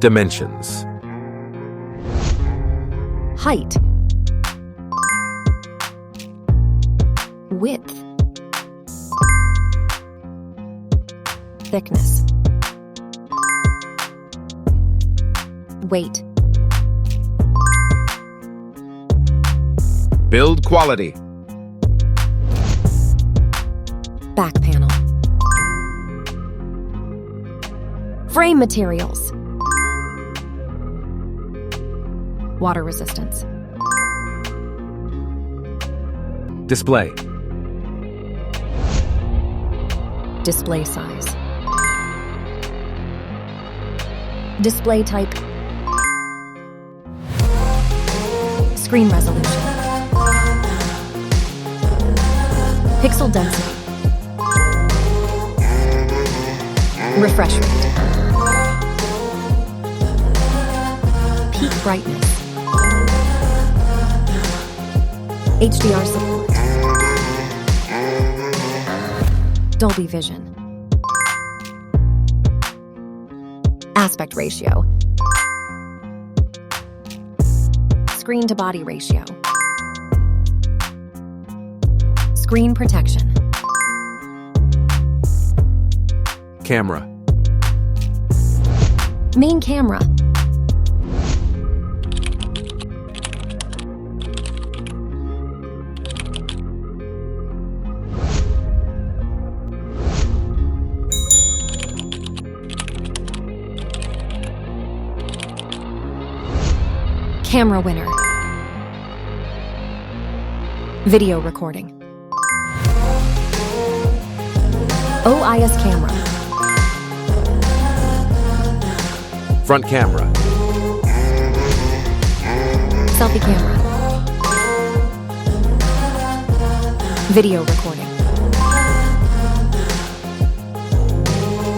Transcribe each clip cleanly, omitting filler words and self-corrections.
Dimensions. Height. Width. Thickness. Weight. Build quality. Back panel. Frame materials. Water resistance. Display. Display size. Display type. Screen resolution. Pixel density. Refresh rate. Peak brightness. HDR support. Dolby Vision. Aspect ratio. Screen to body ratio. Screen protection. Camera. Main camera. Camera winner. Video recording. OIS camera. Front camera. Selfie camera. Video recording.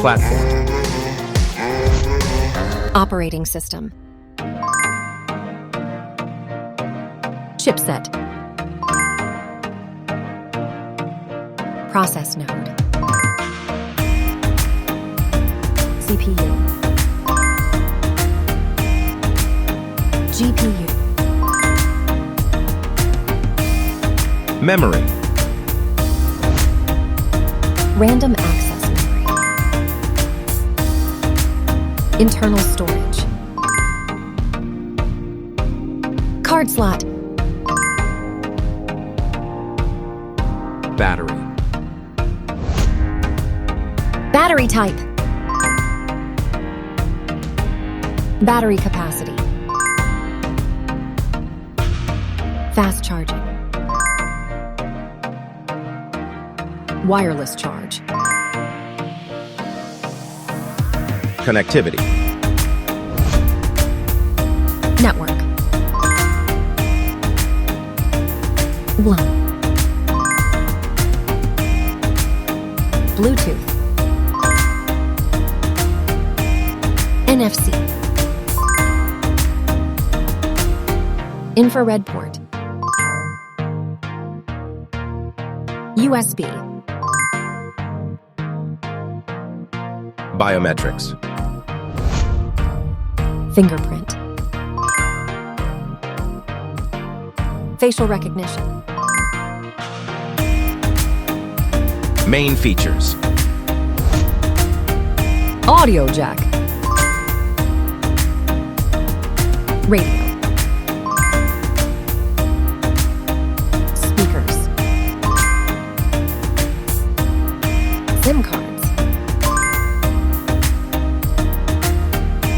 Platform. Operating system. Chipset. Process node. CPU. GPU. Memory. Random access memory. Internal storage. Card slot. Battery. Battery type. Battery capacity. Fast charging. Wireless charge. Connectivity. Network. WLAN. Bluetooth. NFC. Infrared port. USB. Biometrics. Fingerprint. Facial recognition. Main features. Audio jack. Radio. Speakers. SIM cards.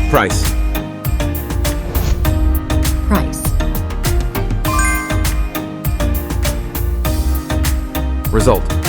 Price. Price. Result.